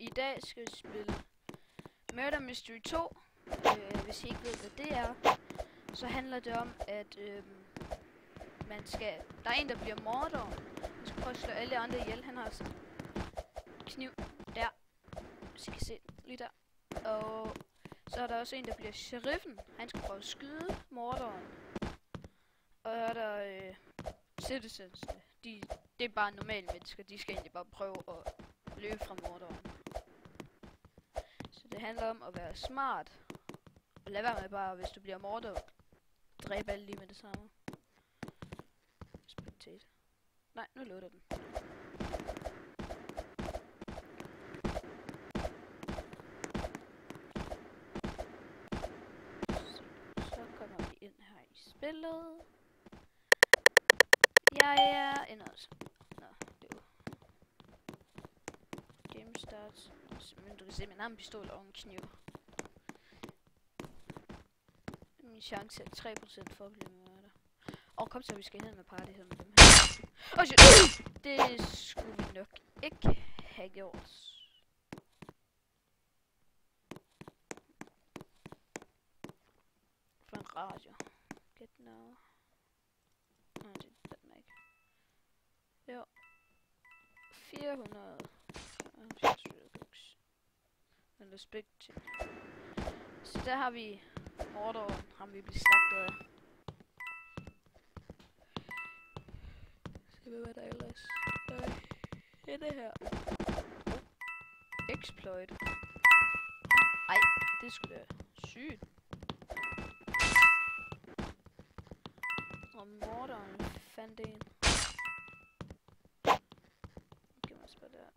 I dag skal vi spille Murder Mystery 2. Hvis I ikke ved, hvad det er, så handler det om, at der er en, der bliver morder. Man skal prøve at slå alle andre ihjel. Han har sådan kniv der, hvis I kan se den lige der. Og så er der også en, der bliver sheriffen. Han skal prøve at skyde morderen. Og er der citizens. Det er bare normale mennesker. De skal egentlig bare prøve at løbe fra morderen. Så det handler om at være smart. Og lad være med bare, hvis du bliver morder, dræbe alle lige med det samme. Spectate. Nej, nu loader den. Så kommer vi ind her i spillet. Jeg er inde også. Nå, det er jo. Game starts. Men du kan se, min arm pistol og en kniv. Min chance er 3% for at blive mørder. Og kom så, vi skal ned med party her med dem her. Oh shit! Det skulle vi nok ikke have gjort. For en radio. Get now. Nej, det er den ikke. Jo. 400. Men respekt. Så der har vi morderen, ham vi bliver slagtet af. Se hvad der ellers. Det er det her. Exploit. Ej, det skulle da sygt. Og morderen fandt en. Giv mig spørge der.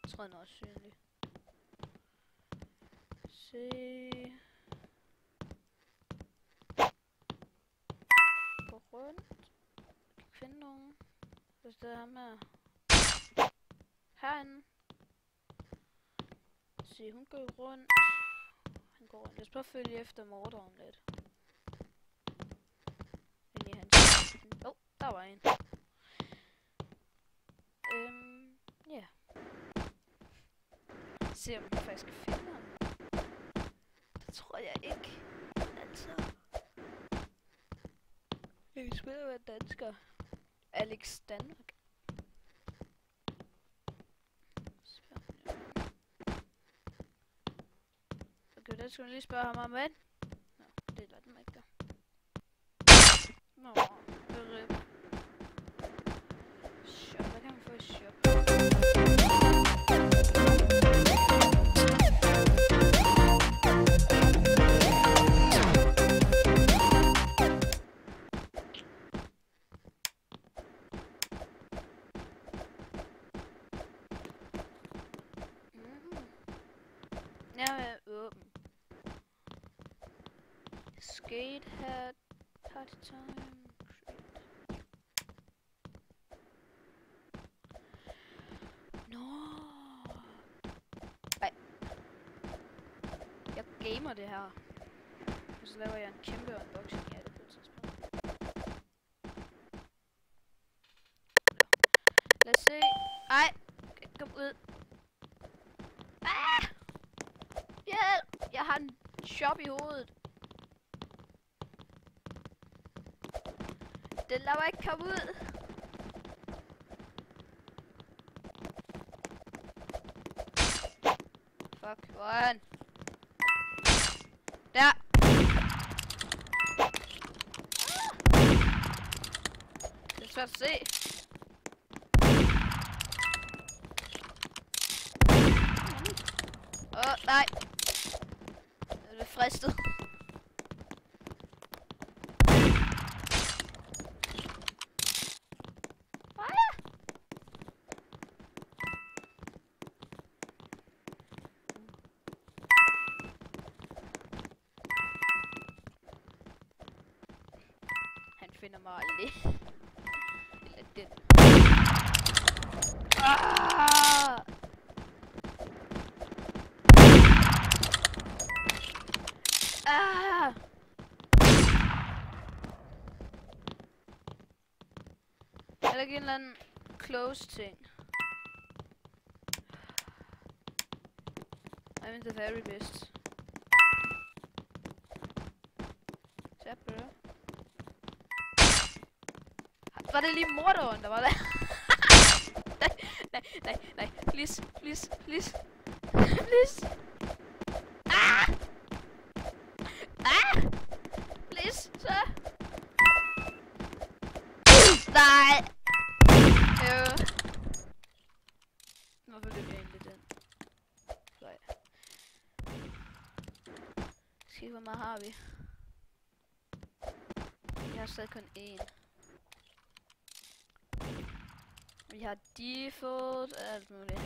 Jeg tror, den er også synlig. Se. Gå rundt. Jeg kan finde nogen. Hvis det er ham her. Herinde. Se, hun går rundt. Han går rundt. Lad os prøve at følge efter morderen lidt. Ind i hans... der var en. Ja. Se om jeg faktisk kan finde ham. Det tror jeg ikke. Altså. Jeg kan spille være dansker. Alex Danmark. Okay, der skulle jeg lige spørge ham om hvad? Nå, det lader den ikke gøre. Nå, det er rip. Shop, hvad kan man få i shop? Jeg er åben. Skate hat, party time, Nå. Ej. Jeg gamer det her. Og så laver jeg en kæmpe unboxing af det på et tidspunkt. Lad os se. Ej. Kom ud. Ah! Hjælp! Jeg har en shop i hovedet. Den lader mig ikke komme ud. Fuck, hvor er han? Der! Det er svært at se. Nej. Jeg er fristet. Han finder mig aldrig. Eller den. Er der ikke en eller anden close ting? I'm the very best. Så bro. Var det lige morderen, der var der? nej. Please. Please. Please, så. Nej. Hvorfor løb jeg egentlig den? Nej. Se, hvor meget har vi? Vi har stadig kun én. Vi har default og alt muligt.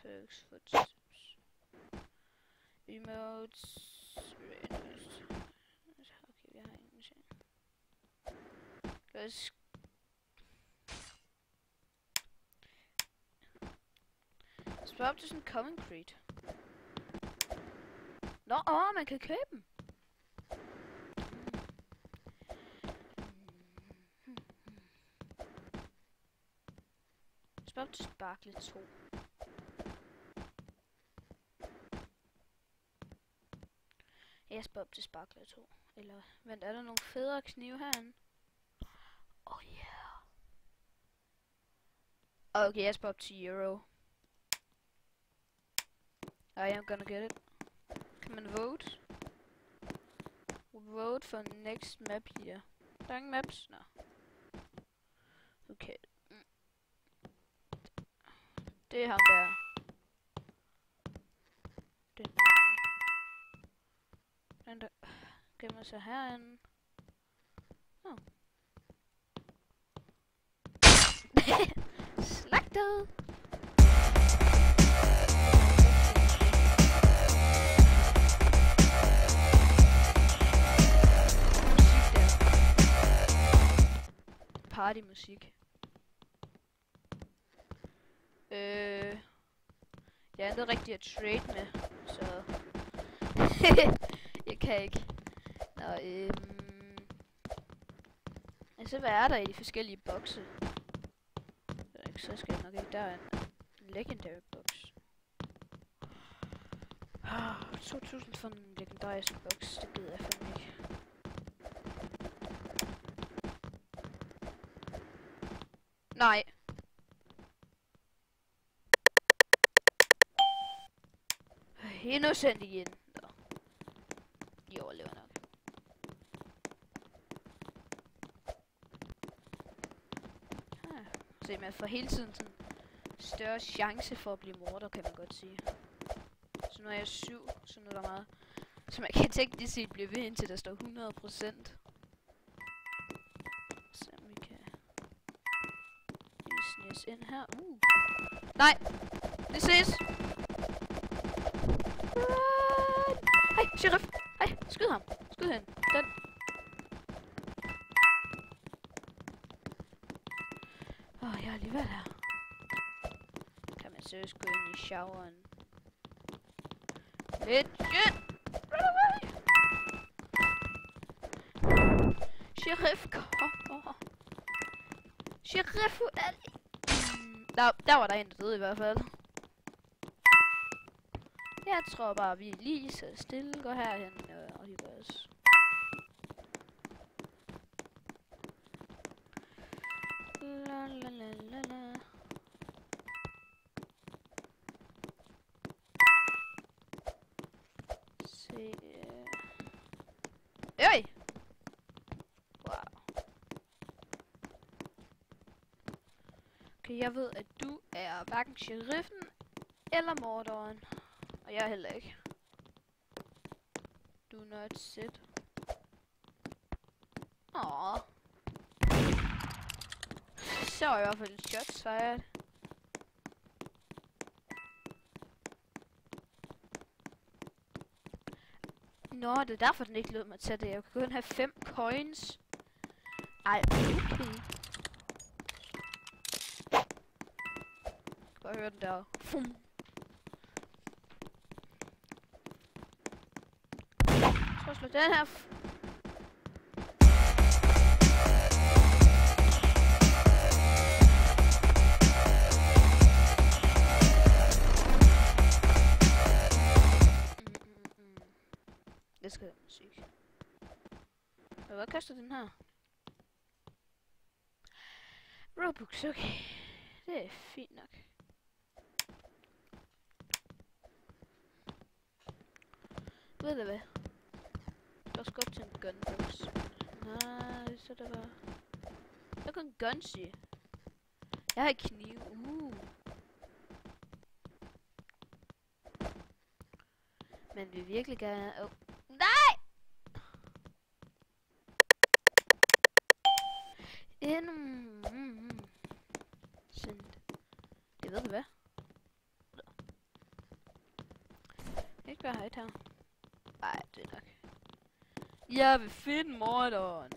Perks, footsteps. Emotes. Rangers. Okay, vi har ingenting. Let's spørge op til sådan en common crate. Nå, man kan købe dem. Spørg op til Sparkle 2. Jeg spørger op til Sparkle 2. Eller, vent, er der nogle federe knive herinde? Oh yeah. Okay, jeg spørger op til Euro. I am gonna get it. Kan man vote? Vote for next map here. Der er ingen maps? Nå. Okay. Det er ham der. Den der gemmer sig herinde. Oh. Slagtet! Partymusik. Jeg er ikke rigtig at trade med, så jeg kan ikke. Nå, altså hvad er der i de forskellige bokse? Så skal jeg nok ikke. Der er en legendary box. 2000 for en legendarisk box, det gider jeg fandme ikke. Nej. Innocent igen. Nå. De overlever nok. Se, man får hele tiden sådan større chance for at blive morder, kan man godt sige. Så nu er jeg 7, så nu er der meget. Så man kan teknisk set blive ved indtil der står 100%. Så vi kan lige snige os ind her. Nej! Det ses! Hej, sheriff! Hej, skyd ham! Skyd hen! Den! Jeg er alligevel her. Kan man seriøst gå ind i showeren? Legit! Run away! Sheriff kommer! Sheriff er der var der en, der døde i hvert fald. Jeg tror bare, vi lige så stille går herhen og hygger os. La la la la la. Se. Øj! Wow. Okay, jeg ved, at du er hverken sheriffen eller morderen. Og jeg heller ikke. Do not sit. Åh. Så er i hvert fald shots fired. Nå, det er derfor den ikke lød mig til det. Jeg kan kun have 5 coins. Ej, okay. Bare høre den der. Fum. Så slå den her. koster den her? Robux, okay. Det er fint nok. Ved du hvad? Jeg skal op til en gunbox. Nej, så der var... Jeg kan gunsy. Jeg har kniv. Men vi virkelig gerne... Oh. Nej! Send. Det ved du hvad? Ikke bare højt her. Ej, det er nok. Jeg vil finde morderen.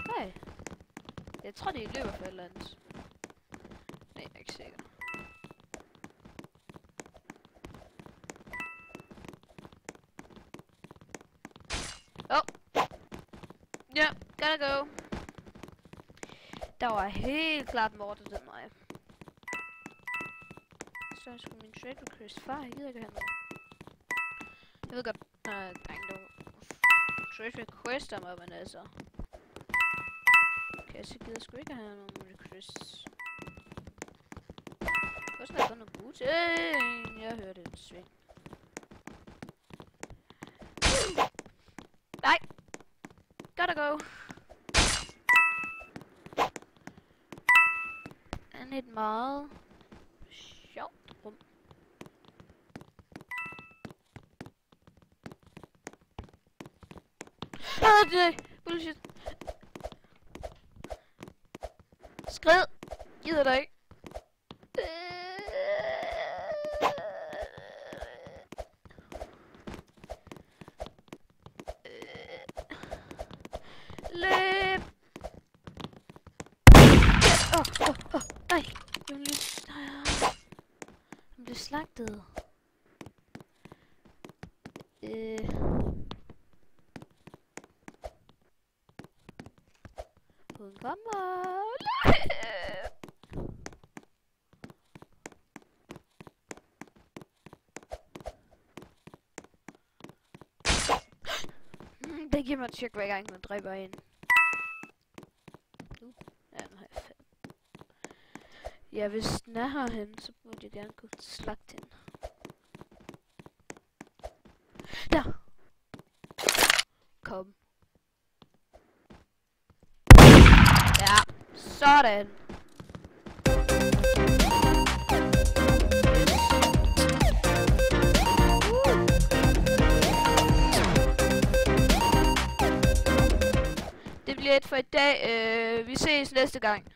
Nej. Jeg tror, det er i løber for et eller andet. Nej, jeg er ikke sikker. Ja, gotta go. Der var helt klart mordet den vej. Så skulle min trade request far, jeg gider ikke have noget. Jeg ved godt, der er ikke nogen trade requester mig, men altså. Okay, så gider jeg sgu ikke have nogen requests. Hvor skal jeg få noget boots? Jeg hørte et sving. Nej! Gotta go! And et meget sjovt rum. Nej! Bullshit! Skrid! Gider dig ikke! Løb! Nej! Han blev slagtet. Hun kommer. Det giver mig et chok hver gang, man dræber en. Ja, nu har jeg 5. Ja, hvis den er herhen, så burde jeg gerne kunne slagte den. Der! Kom. Ja, sådan. Det bliver et for i dag. Vi ses næste gang.